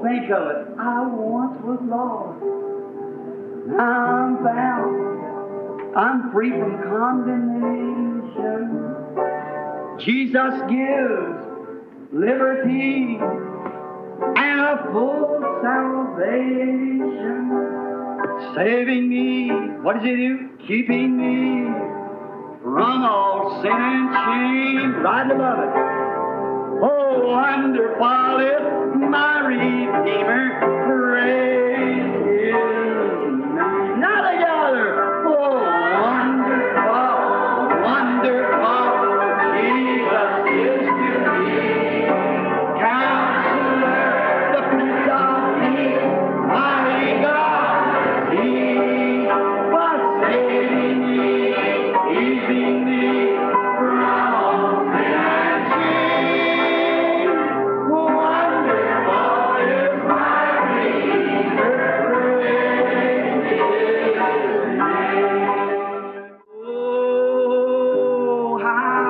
think of it. I once was lost. Now I'm found. I'm free from condemnation. Jesus gives liberty and a full salvation. Saving me, what does He do? Keeping me from all sin and shame. Right above it. Oh, wonderful is my Redeemer. Praise His name. Now together. Oh, wonderful, wonderful. Jesus is to me. Counselor, the Prince of Peace, mighty God. He was saving me, keeping me from all sin and shame. Wonderful is my Redeemer. Praise His name. Oh, how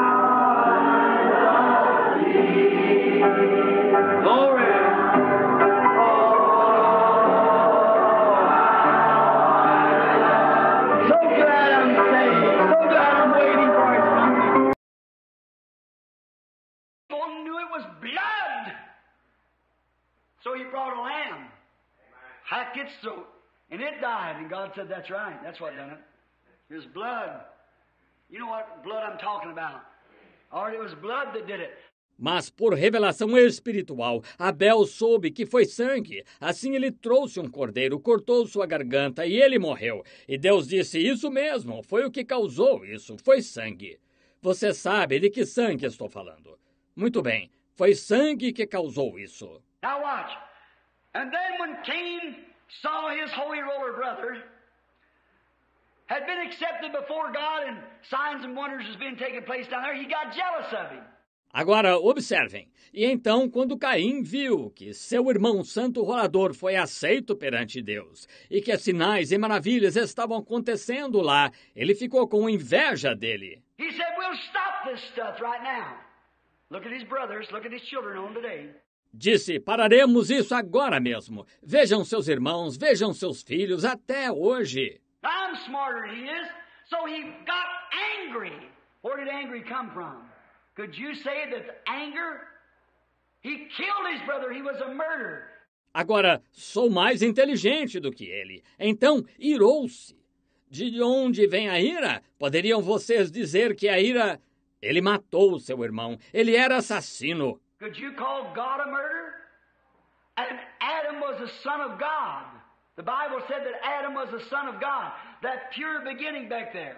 glory. So glad I'm saved. So glad I'm waiting for His coming. People knew it was blood. So He brought a lamb. Hacked its throat. And it died. And God said, that's right. That's what done it. It was blood. You know what blood I'm talking about? Or it was blood that did it. Mas por revelação espiritual, Abel soube que foi sangue. Assim ele trouxe um cordeiro, cortou sua garganta e ele morreu. E Deus disse, isso mesmo, foi o que causou isso, foi sangue. Você sabe de que sangue estou falando. Muito bem, foi sangue que causou isso. Now watch. And then when Cain saw his holy roller brother had been accepted before God and signs and wonders was being taking place down there, he got jealous of him. Agora, observem. E então, quando Caim viu que seu irmão santo rolador foi aceito perante Deus e que sinais e maravilhas estavam acontecendo lá, ele ficou com inveja dele. He said, we'll stop this stuff right now. Look at his brothers, look at his children on today. Disse, pararemos isso agora mesmo. Vejam seus irmãos, vejam seus filhos, até hoje. I'm smarter than he is, so he got angry. Where did angry come from? Could you say that anger? He killed his brother. He was a murderer. Agora, sou mais inteligente do que ele. Então, irou-se. De onde vem a ira? Poderiam vocês dizer que a ira... Ele matou seu irmão. Ele era assassino. Could you call God a murderer? And Adam was the son of God. The Bible said that Adam was the son of God. That pure beginning back there.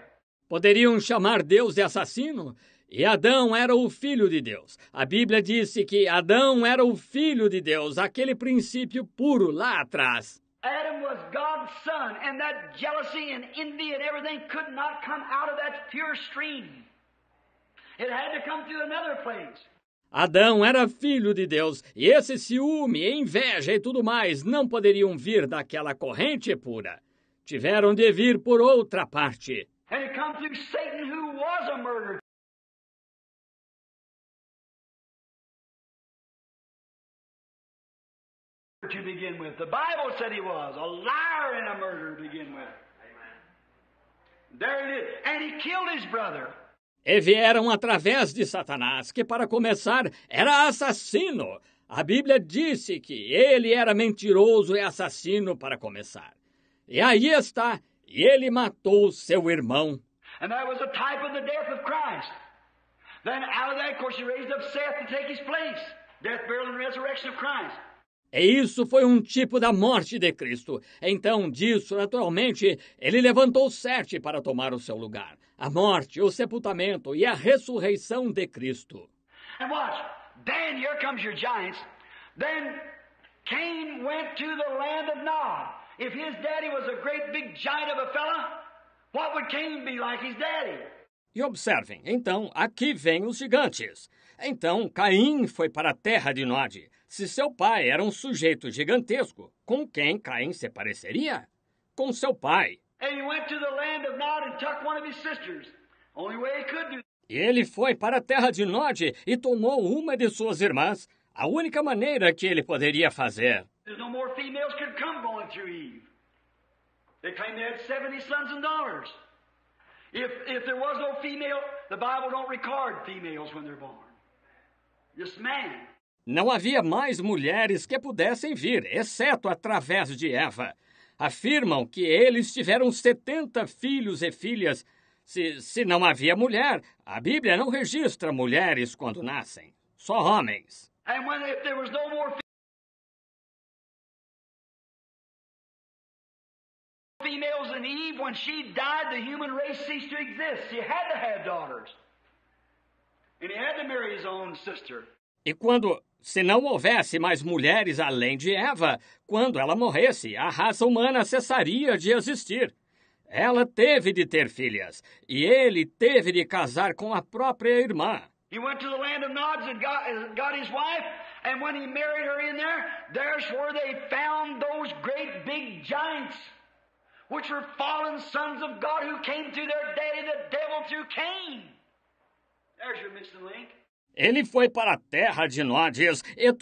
Poderiam chamar Deus de assassino? E Adão era o filho de Deus. A Bíblia disse que Adão era o filho de Deus, aquele princípio puro lá atrás. Adam was God's son, and that jealousy and envy and everything could not come out of that pure stream. It had to come through another place. Adão era filho de Deus, e esse ciúme, inveja e tudo mais não poderiam vir daquela corrente pura. Tiveram de vir por outra parte. And it come through Satan, who was a murderer. To begin with. The Bible said he was a liar and a murderer to begin with. Amen. There it is. And he killed his brother. E vieram através de Satanás, que para começar era assassino. A Bíblia disse que ele era mentiroso e assassino para começar. E aí está, e ele matou seu irmão. And that was a type of the death of Christ. Then out of that, of course, he raised up Seth to take his place. Death, burial, and resurrection of Christ. E isso foi um tipo da morte de Cristo. Então, disso, naturalmente, ele levantou Sete para tomar o seu lugar. A morte, o sepultamento e a ressurreição de Cristo. And watch, then here comes your giants. Then Cain went to the land of Nod. If his daddy was a great big giant of a fella, what would Cain be like his daddy? E observem, então, aqui vêm os gigantes. Então, Caim foi para a terra de Nod. Se seu pai era um sujeito gigantesco, com quem Caim se pareceria? Com seu pai. E ele foi para a terra de Nod e tomou uma de suas irmãs. A única maneira que ele poderia fazer. through Eve. They claimed they had 70 sons and daughters. If there was no female, the Bible don't record females when they're born. Just man. Não havia mais mulheres que pudessem vir, exceto através de Eva. Afirmam que eles tiveram 70 filhos e filhas. Se não havia mulher, a Bíblia não registra mulheres quando nascem, só homens. And if there was no more females than Eve, when she died, the human race ceased to exist. He had to have daughters. And he had to marry his own sister. E se não houvesse mais mulheres além de Eva, quando ela morresse, a raça humana cessaria de existir. Ela teve de ter filhas, e ele teve de casar com a própria irmã. He went to the land of Nod and got his wife, and when he married her in there, there's where they found those great big giants, which were fallen sons of God who came through their daddy, the devil, through Cain. There's your missing link. Ele foi para a terra de Nódias e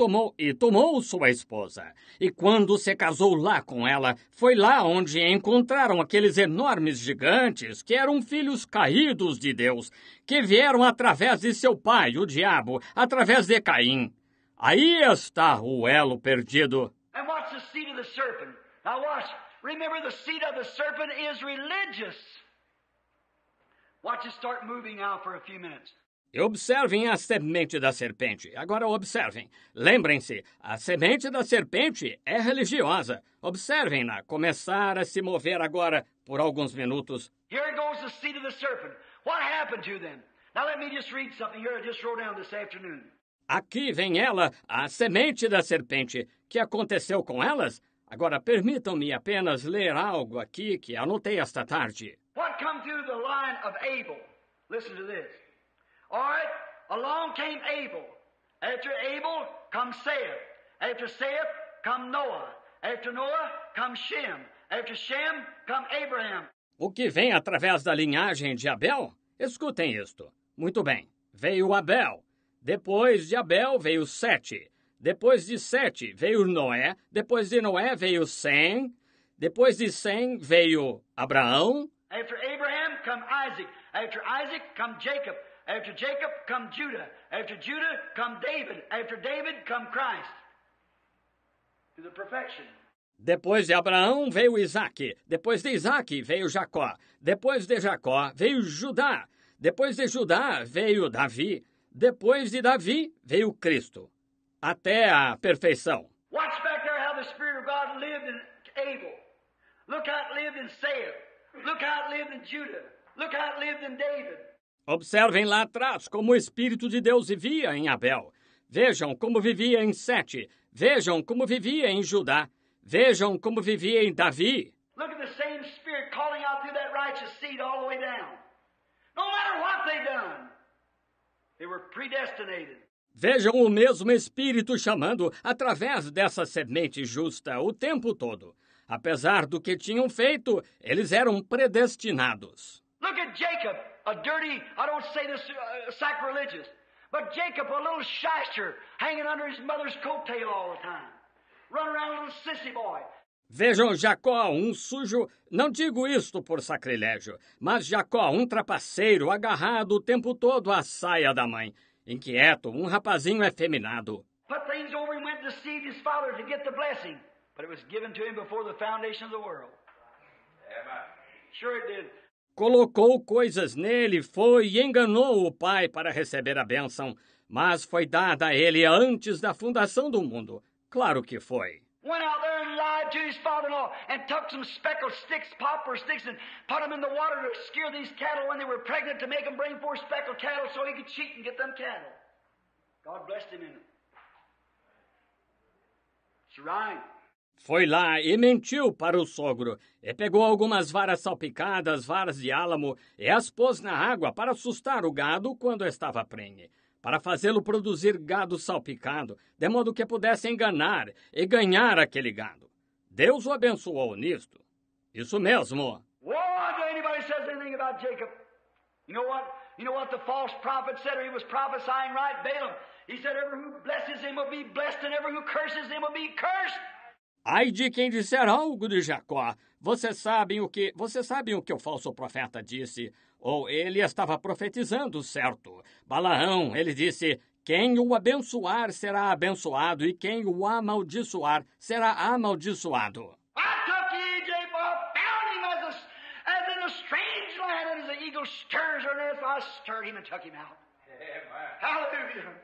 tomou sua esposa. E quando se casou lá com ela, foi lá onde encontraram aqueles enormes gigantes que eram filhos caídos de Deus, que vieram através de seu pai, o diabo, através de Caim. Aí está o elo perdido. And what's the seed of the serpent? Now watch. Remember, the seed of the serpent is religious. Watch it start moving now for a few minutes. E observem a semente da serpente. Agora observem. Lembrem-se, a semente da serpente é religiosa. Observem-na começar a se mover agora por alguns minutos. Here goes the seed of the serpent. What happened to them? Now let me just read something here I just wrote down this afternoon. Aqui vem ela, a semente da serpente. Que aconteceu com elas? Agora permitam-me apenas ler algo aqui que anotei esta tarde. What come through the line of Abel? Listen to this. All right, along came Abel. After Abel come Seth. After Seth come Noah. After Noah come Shem. After Shem come Abraham. O que vem através da linhagem de Abel? Escutem isto. Muito bem. Veio Abel. Depois de Abel veio Sete. Depois de Sete veio Noé. Depois de Noé veio Sem. Depois de Sem veio Abraão. After Abraham come Isaac. After Isaac come Jacob. After Jacob come Judah. After Judah come David. After David come Christ. To the perfection. Depois de Abraão veio Isaque. Depois de Isaque veio Jacó. Depois de Jacó veio Judá. Depois de Judá veio Davi. Depois de Davi veio Cristo. Até a perfeição. Watch back there how the Spirit of God lived in Abel. Look how it lived in Seth. Look how it lived in Judah. Look how it lived in David. Observem lá atrás como o Espírito de Deus vivia em Abel. Vejam como vivia em Sete. Vejam como vivia em Judá. Vejam como vivia em Davi. Look at the same Spirit calling out through that righteous seed all the way down. No matter what they done, they were predestinated. Vejam o mesmo Espírito chamando através dessa semente justa o tempo todo. Apesar do que tinham feito, eles eram predestinados. Look at Jacob, a dirty, I don't say this sacrilegious, but Jacob, a little shyster, hanging under his mother's coattail all the time. Run around a little sissy boy. Vejam Jacó, um sujo, não digo isto por sacrilégio, mas Jacó, um trapaceiro, agarrado o tempo todo à saia da mãe. Inquieto, um rapazinho efeminado. Put things over him, went to deceive his father to get the blessing, but it was given to him before the foundation of the world. Sure it did. Colocou coisas nele, foi e enganou o pai para receber a bênção, mas foi dada a ele antes da fundação do mundo. Claro que foi. Went out there and lied to his father-in-law and took some speckled sticks, poplar sticks, and put them in the water to scare these cattle when they were pregnant to make them bring forth speckled cattle so he could cheat and get them cattle. God blessed him in it. It's right. Foi lá e mentiu para o sogro, e pegou algumas varas salpicadas, varas de álamo, e as pôs na água para assustar o gado quando estava prenhe, para fazê-lo produzir gado salpicado, de modo que pudesse enganar e ganhar aquele gado. Deus o abençoou nisto. Isso mesmo. Woe unto anybody says anything about Jacob. You know what? You know what the false prophet said, or he was prophesying right, Balaam. He said, everyone who blesses him will be blessed, and everyone who curses him will be cursed. Ai de quem disser algo de Jacó. Vocês sabem o que o falso profeta disse? Ou ele estava profetizando, certo? Balaão, ele disse: quem o abençoar será abençoado, e quem o amaldiçoar será amaldiçoado. I took Egypt, found him as in a strange land, and as the eagle stirs her nest, I stirred him and took him out. Amen. Hallelujah.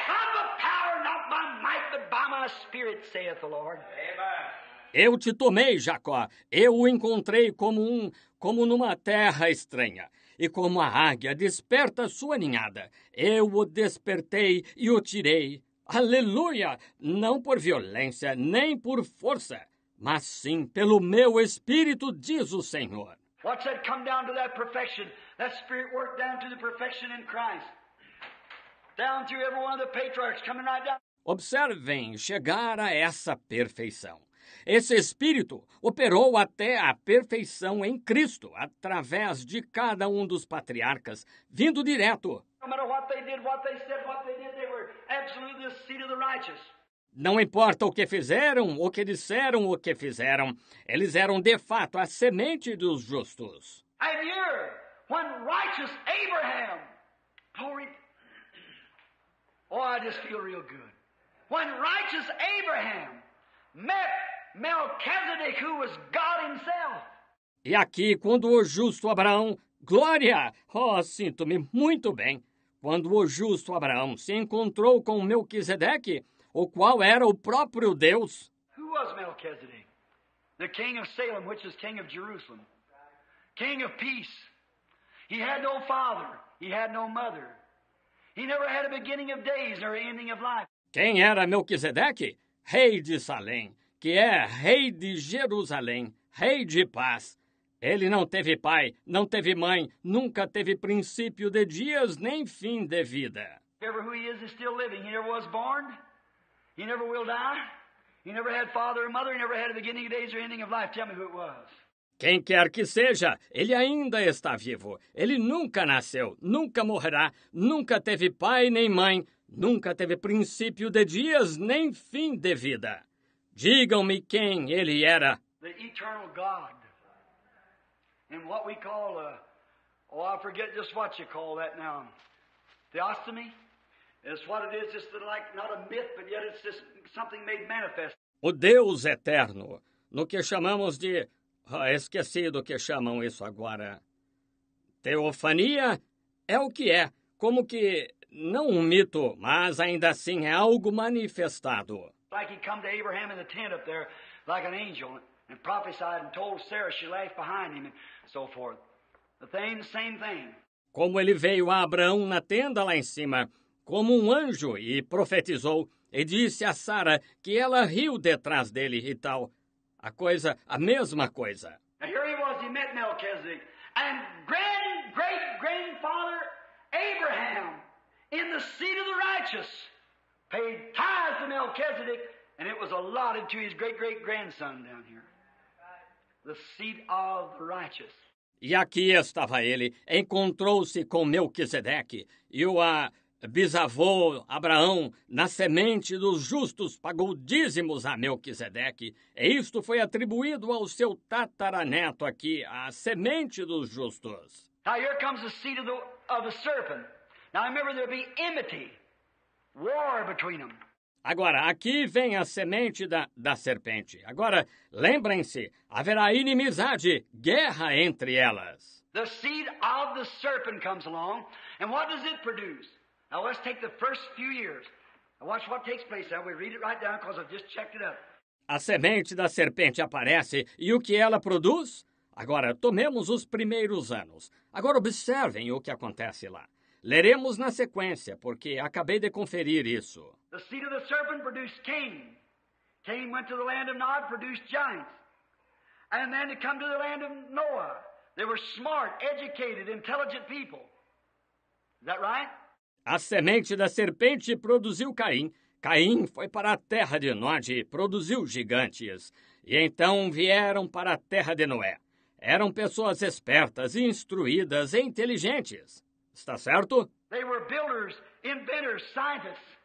Not by power, not by might, but by my spirit, saith the Lord. Amen. Eu te tomei, Jacó. Eu o encontrei como numa terra estranha. E como a águia desperta sua ninhada, eu o despertei e o tirei. Aleluia! Não por violência, nem por força, mas sim pelo meu espírito, diz o Senhor. Watch that come down to that perfection. That spirit work down to the perfection in Christ. Down through every one of the patriarchs, coming right down. Observem chegar a essa perfeição. Esse Espírito operou até a perfeição em Cristo, através de cada um dos patriarcas, vindo direto. No matter what they did, what they said, what they did, they were absolutely the seed of the righteous. Não importa o que fizeram, o que disseram, o que fizeram, eles eram de fato a semente dos justos. And here, when righteous Abraham, glory, oh, I just feel real good. When righteous Abraham met Melchizedek, who was God himself. E aqui, quando o justo Abraão, glória! Oh, sinto-me muito bem. Quando o justo Abraão se encontrou com Melquisedeque, o qual era o próprio Deus. Who was Melchizedek? The king of Salem, which is king of Jerusalem. King of peace. He had no father. He had no mother. He never had a beginning of days nor ending of life. Quem era Melquisedeque? Rei de Salém, que é rei de Jerusalém, rei de paz. Ele não teve pai, não teve mãe, nunca teve princípio de dias nem fim de vida. Remember who he is still living. He never was born. He never will die. He never had father or mother. He never had a beginning of days or ending of life. Tell me who it was. Quem quer que seja, ele ainda está vivo. Ele nunca nasceu, nunca morrerá, nunca teve pai nem mãe, nunca teve princípio de dias nem fim de vida. Digam-me quem ele era. The eternal God. And what we call, I forget just what you call that now. Theophany? It's what it is, just like not a myth, but yet it's just something made manifest. O Deus eterno, no que chamamos de... esqueci do que chamam isso agora. Teofania é o que é, como que não um mito, mas ainda assim é algo manifestado. Like he come to Abraham in the tent up there, like an angel, and prophesied and told Sarah she laughed behind him and so forth. The same thing. Como ele veio a Abraão na tenda lá em cima, como um anjo, e profetizou, e disse a Sara que ela riu detrás dele e tal. A mesma coisa. And here he was, he met Melchizedek, and great-grandfather Abraham, in the seed of the righteous, paid tithes to Melchizedek, and it was allotted to his great-great-grandson down here. The seed of the righteous. E aqui estava ele, encontrou-se com Melquisedeque, e o bisavô Abraão, na semente dos justos, pagou dízimos a Melquisedeque, e isto foi atribuído ao seu tataraneto aqui, a semente dos justos. Now here comes the seed of the serpent. Now remember, there'll be enmity, war between them. Agora, aqui vem a semente da serpente. Agora, lembrem-se, haverá inimizade, guerra entre elas. The seed of the serpent comes along, and what does it produce? Now let's take the first few years. Now watch what takes place now. We read it right down because I've just checked it up. A semente da serpente aparece, e o que ela produz? Agora, tomemos os primeiros anos. Agora observem o que acontece lá. Leremos na sequência, porque acabei de conferir isso. The seed of the serpent produced Cain. Cain went to the land of Nod, produced giants. And then to come to the land of Noah. They were smart, educated, intelligent people. Is that right? A semente da serpente produziu Caim. Caim foi para a terra de Nod e produziu gigantes. E então vieram para a terra de Noé. Eram pessoas espertas, instruídas e inteligentes. Está certo? They were builders, inventors, scientists.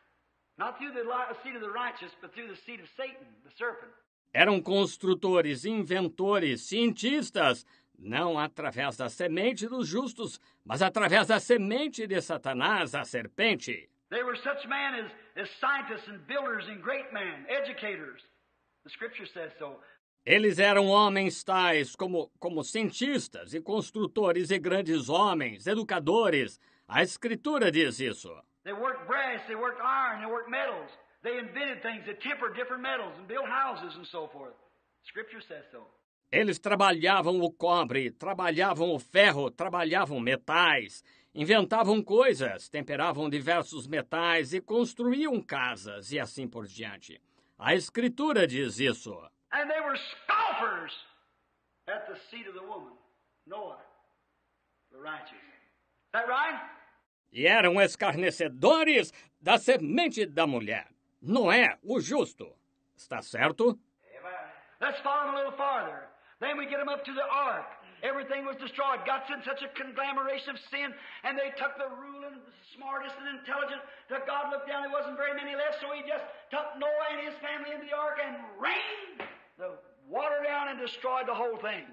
Not through the seed of the righteous, but through the seed of Satan, the serpent. Eram construtores, inventores, cientistas, não através da semente dos justos, mas através da semente de Satanás, a serpente. They were such men as scientists and builders and great men, educators. The Scripture says so. Eles eram homens tais como cientistas e construtores e grandes homens, educadores. A Escritura diz isso. They worked brass, they worked iron, they worked metals. They invented things that tempered different metals and built houses and so forth. Scripture says so. Eles trabalhavam o cobre, trabalhavam o ferro, trabalhavam metais, inventavam coisas, temperavam diversos metais e construíam casas e assim por diante. A Escritura diz isso. And they were scoffers at the seed of the woman, Noah, the righteous. Is that right? E eram escarnecedores da semente da mulher. Noé, o justo. Está certo? Let's follow them a little farther. Then we get them up to the ark. Everything was destroyed. God's in such a conglomeration of sin, and they took the ruling, the smartest and intelligent. That God looked down, there wasn't very many left, so He just took Noah and his family into the ark and rained the water down and destroyed the whole thing.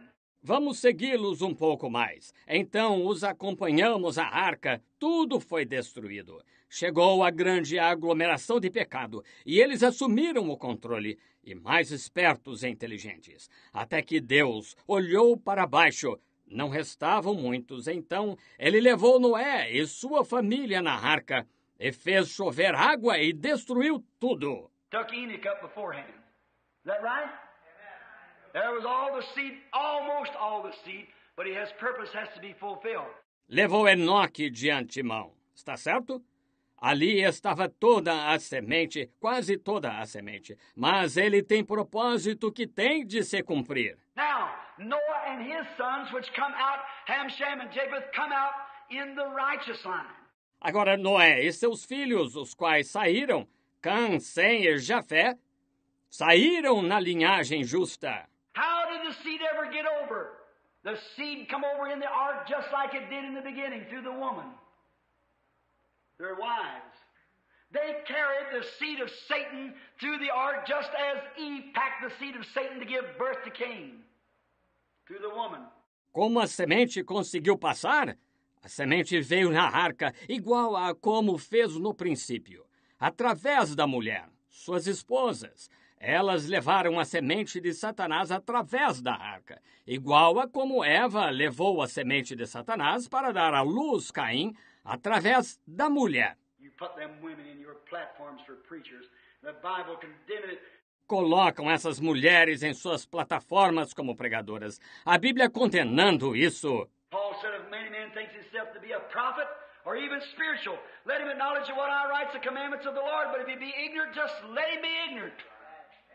Vamos segui-los um pouco mais. Então os acompanhamos à arca, tudo foi destruído. Chegou a grande aglomeração de pecado, e eles assumiram o controle, e mais espertos e inteligentes. Até que Deus olhou para baixo. Não restavam muitos, então ele levou Noé e sua família na arca, e fez chover água e destruiu tudo. Took Enoch up beforehand. Is that right? There was all the seed, almost all the seed, but his purpose has to be fulfilled. Levou Enoque de antemão. Está certo? Ali estava toda a semente, quase toda a semente. Mas ele tem propósito que tem de se cumprir. Now, Noah and his sons, which come out, Ham, Shem, and Japheth, come out in the righteous line. Agora Noé e seus filhos, os quais saíram, Cã, Sem e Jafé, saíram na linhagem justa. How did the seed ever get over? The seed come over in the ark just like it did in the beginning, through the woman, their wives. They carried the seed of Satan through the ark just as Eve packed the seed of Satan to give birth to Cain, through the woman. Como a semente conseguiu passar? A semente veio na arca, igual a como fez no princípio, através da mulher, suas esposas. Elas levaram a semente de Satanás através da arca, igual a como Eva levou a semente de Satanás para dar à luz Caim através da mulher. Colocam essas mulheres em suas plataformas como pregadoras. A Bíblia condenando isso. Paul said, if any man thinks himself to be a prophet or even spiritual, let him acknowledge what I write the commandments of the Lord, but if he be ignorant, just let him be ignorant.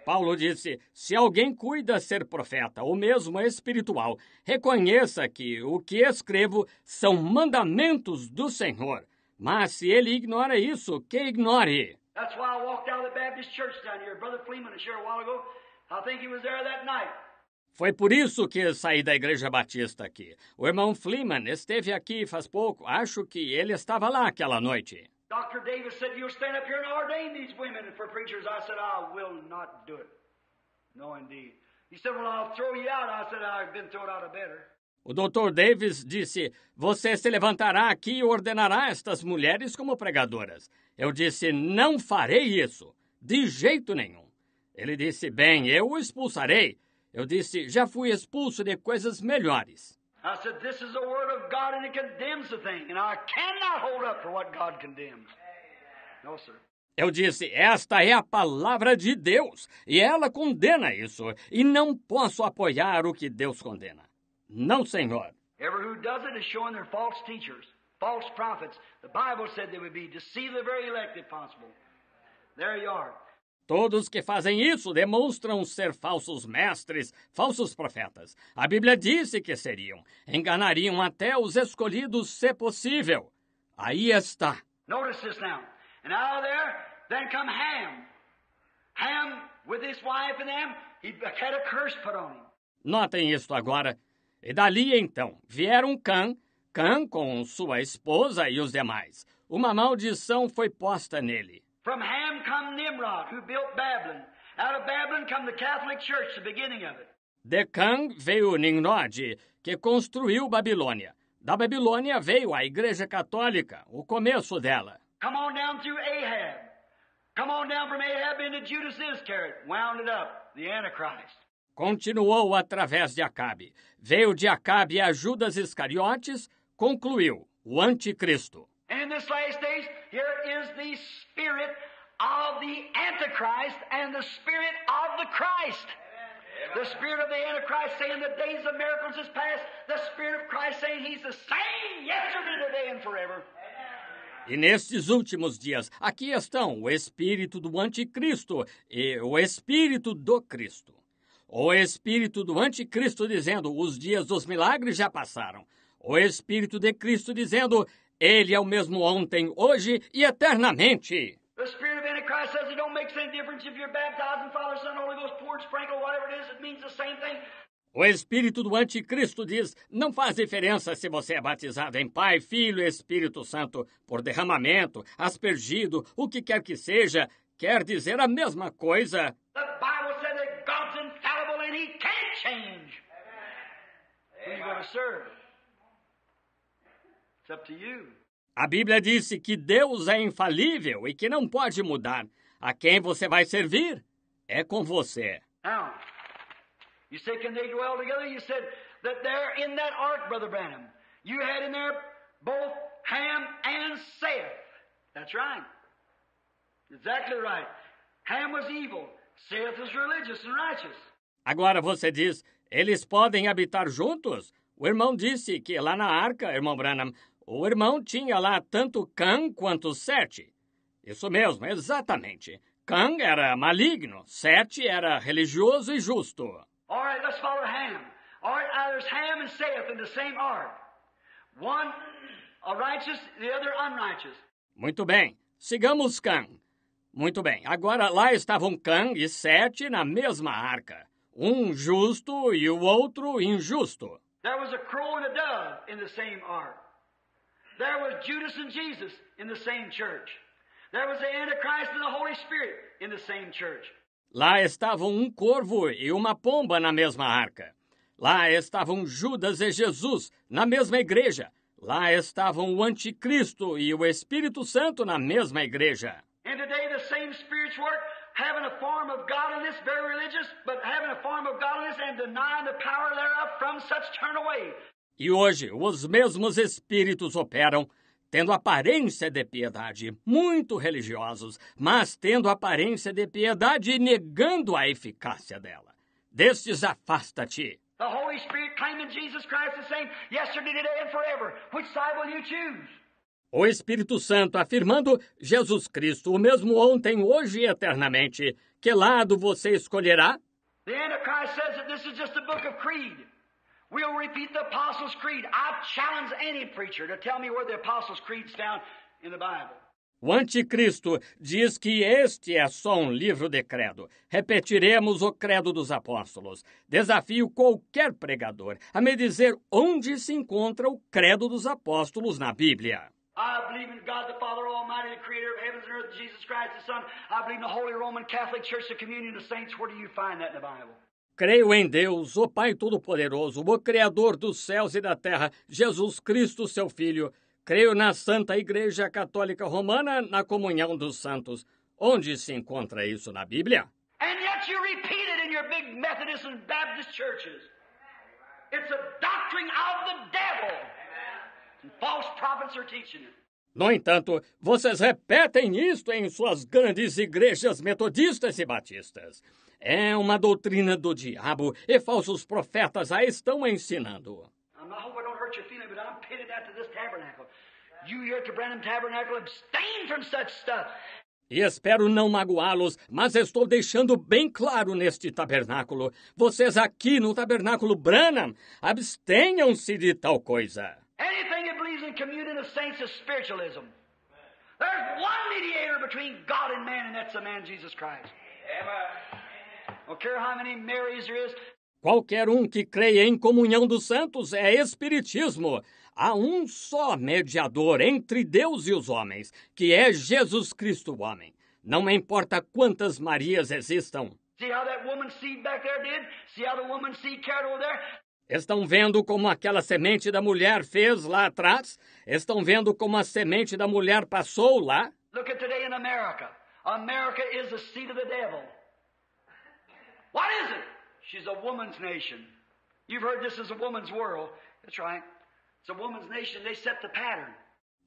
Paulo disse, se alguém cuida ser profeta ou mesmo espiritual, reconheça que o que escrevo são mandamentos do Senhor. Mas se ele ignora isso, que ignore. That's why I walked out of the Baptist church down here. Brother Fleeman was here a while ago. I think he was there that night. Foi por isso que saí da Igreja Batista aqui. O irmão Fleeman esteve aqui faz pouco. Acho que ele estava lá aquela noite. Dr. Davis said, you'll stand up here and ordain these women for preachers. I said, I will not do it. No, indeed. He said, well, I'll throw you out. I said, I've been thrown out of better. O Dr. Davis disse, você se levantará aqui e ordenará estas mulheres como pregadoras. Eu disse, não farei isso, de jeito nenhum. Ele disse, bem, eu o expulsarei. Eu disse, já fui expulso de coisas melhores. I said, this is the word of God and it condemns the thing. And I cannot hold up for what God condemns. No, sir. Eu disse, esta é a palavra de Deus, e ela condena isso, e não posso apoiar o que Deus condena. Não, Senhor. Every who does it is showing they're false teachers, false prophets. The Bible said they would be deceive the very elect if possible. There you are. Todos que fazem isso demonstram ser falsos mestres, falsos profetas. A Bíblia disse que seriam. Enganariam até os escolhidos, se possível. Aí está. Notice this now. And out of there, then come Ham. Ham, with his wife and them, he had a curse put on him. Notem isto agora. E dali então vieram Cã com sua esposa e os demais. Uma maldição foi posta nele. From Ham come Nimrod, who built Babylon. Out of Babylon come the Catholic Church, the beginning of it. De Cã veio Nimrod, que construiu Babilônia. Da Babilônia veio a Igreja Católica, o começo dela. Come on down through Ahab. Come on down from Ahab into Judas Iscariot, wound it up, the Antichrist. Continuou através de Acabe. Veio de Acabe a Judas Iscariotes, concluiu o Anticristo. And in this last days, here is the spirit of the Antichrist and the spirit of the Christ. The spirit of the Antichrist saying the days of miracles is past. The spirit of Christ saying he's the same yesterday, today, and forever. E nestes últimos dias, aqui estão o espírito do Anticristo e o espírito do Cristo. O espírito do Anticristo dizendo, os dias dos milagres já passaram. O espírito de Cristo dizendo, ele é o mesmo ontem, hoje e eternamente. The spirit of Antichrist says it don't make any difference if you're baptized in Father, Son, Holy Ghost, poured, sprinkled, whatever it is, it means the same thing. O espírito do Anticristo diz, não faz diferença se você é batizado em Pai, Filho e Espírito Santo, por derramamento, aspergido, o que quer que seja, quer dizer a mesma coisa. The Bible said that God's infallible and He can't change. Who are you going to serve? It's up to you. A Bíblia disse que Deus é infalível e que não pode mudar. A quem você vai servir? É com você. Now, you say, can they dwell together? You said that there in that ark, Brother Branham, you had in there both Ham and Seth. That's right. Exactly right. Ham was evil. Seth was religious and righteous. Agora você diz, eles podem habitar juntos? O irmão disse que lá na arca, irmão Branham, o irmão tinha lá tanto Cã quanto Sete. Isso mesmo, exatamente. Cã era maligno, Sete era religioso e justo. All right, let's follow Ham. All right, now there's Ham and Seth in the same ark. One righteous, the other unrighteous. Muito bem, sigamos Cã. Muito bem, agora lá estavam Cã e Sete na mesma arca. Um justo e o outro injusto. There was a crow and a dove in the same ark. There was Judas and Jesus in the same church. There was the Antichrist and the Holy Spirit in the same church. Lá estavam um corvo e uma pomba na mesma arca. Lá estavam Judas e Jesus na mesma igreja. Lá estavam o Anticristo e o Espírito Santo na mesma igreja. And today the same spirits work, having a form of godliness, very religious, but having a form of godliness and denying the power thereof, from such turn away. E hoje os mesmos espíritos operam, tendo aparência de piedade, muito religiosos, mas tendo aparência de piedade e negando a eficácia dela. Destes afasta-te. The Holy Spirit claiming Jesus Christ the same yesterday, today, and forever. Which side will you choose? O Espírito Santo afirmando Jesus Cristo, o mesmo ontem, hoje e eternamente. Que lado você escolherá? The Antichrist says that this is just a book of creed. We'll repeat the Apostles' Creed. I challenge any preacher to tell me where the Apostles' Creed's found in the Bible. O Anticristo diz que este é só um livro de credo. Repetiremos o credo dos apóstolos. Desafio qualquer pregador a me dizer onde se encontra o credo dos apóstolos na Bíblia. I believe in God the Father Almighty, the Creator of heavens and earth, Jesus Christ the Son. I believe in the Holy Roman Catholic Church, the communion of the saints. Where do you find that in the Bible? Creio em Deus, o Pai Todo-Poderoso, o Criador dos céus e da terra, Jesus Cristo, seu Filho. Creio na Santa Igreja Católica Romana, na comunhão dos santos. Onde se encontra isso na Bíblia? And yet you repeat it in your big Methodist and Baptist churches. It's a doctrine of the devil. And false prophets are teaching it. No entanto, vocês repetem isto em suas grandes igrejas metodistas e batistas. É uma doutrina do diabo e falsos profetas a estão ensinando. I hope I don't hurt your feeling, but I'm pitted out to this tabernacle. You here at the Branham Tabernacle abstain from such stuff. E espero não magoá-los, mas estou deixando bem claro neste tabernáculo. Vocês aqui no tabernáculo Branham, abstenham-se de tal coisa. Anything that believes in communion of saints is spiritualism. There's one mediator between God and man, and that's the man Jesus Christ. I don't care how many Marys there is. Qualquer um que creia em comunhão dos santos é espiritismo. Há um só mediador entre Deus e os homens, que é Jesus Cristo o homem. Não me importa quantas Marias existam. See how that woman's seed back there did? See how the woman's seed carried over there? Estão vendo como aquela semente da mulher fez lá atrás? Estão vendo como a semente da mulher passou lá? Look at today in America. America is the seed of the devil. What is it? She's a woman's nation. You've heard this is a woman's world. That's right. It's a woman's nation. They set the pattern.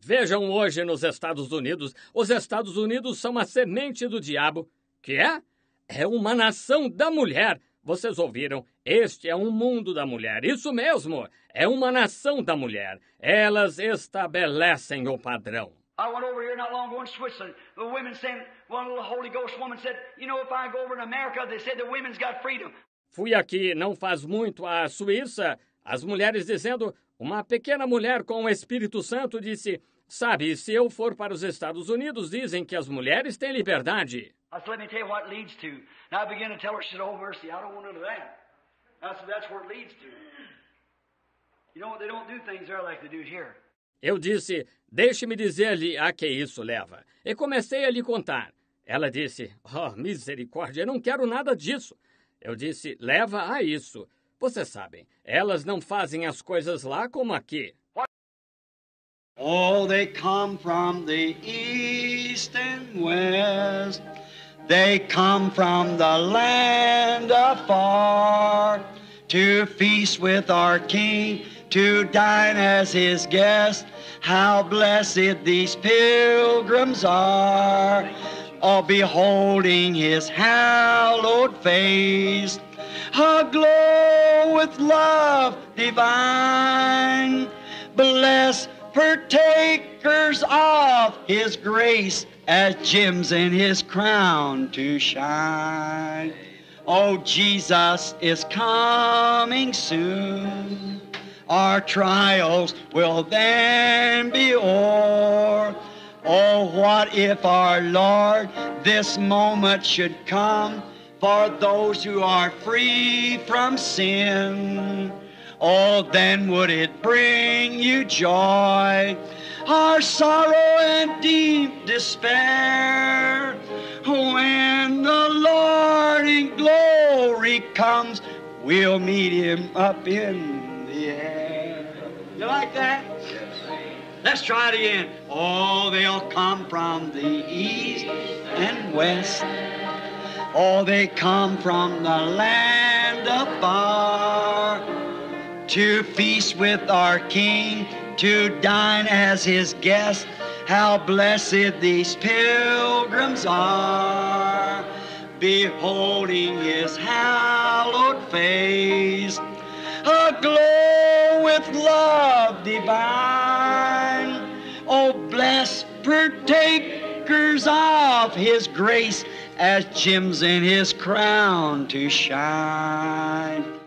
Vejam hoje nos Estados Unidos. Os Estados Unidos são a semente do diabo. Que é? É uma nação da mulher. Vocês ouviram? Este é um mundo da mulher. Isso mesmo. É uma nação da mulher. Elas estabelecem o padrão. I went over here not long ago in Switzerland. The women saying, one little Holy Ghost woman said, you know, if I go over in America, they said the women's got freedom. Fui aqui não faz muito à Suíça. As mulheres dizendo, uma pequena mulher com o Espírito Santo disse, sabe, se eu for para os Estados Unidos, dizem que as mulheres têm liberdade. I said, let me tell you what it leads to. Now I began to tell her, she said, oh, mercy, I don't want none of that. I said, that's where it leads to. You know, they don't do things there like they do here. Eu disse, deixe-me dizer-lhe a que isso leva. E comecei a lhe contar. Ela disse, oh, misericórdia, eu não quero nada disso. Eu disse, leva a isso. Vocês sabem, elas não fazem as coisas lá como aqui. Oh, they come from the east and west. They come from the land afar to feast with our King, to dine as his guest. How blessed these pilgrims are, all beholding his hallowed face, aglow with love divine. Blessed partakers of his grace, as gems in his crown to shine. Oh, Jesus is coming soon. Our trials will then be o'er. Oh, what if our Lord this moment should come for those who are free from sin? Oh, then would it bring you joy, our sorrow and deep despair, when the Lord in glory comes, we'll meet him up in the air. You like that? Let's try it again. Oh, they'll come from the east and west. Oh, they come from the land afar to feast with our King, to dine as his guest. How blessed these pilgrims are, beholding his hallowed face, aglow with love divine. Oh, blessed partakers of his grace, as gems in his crown to shine.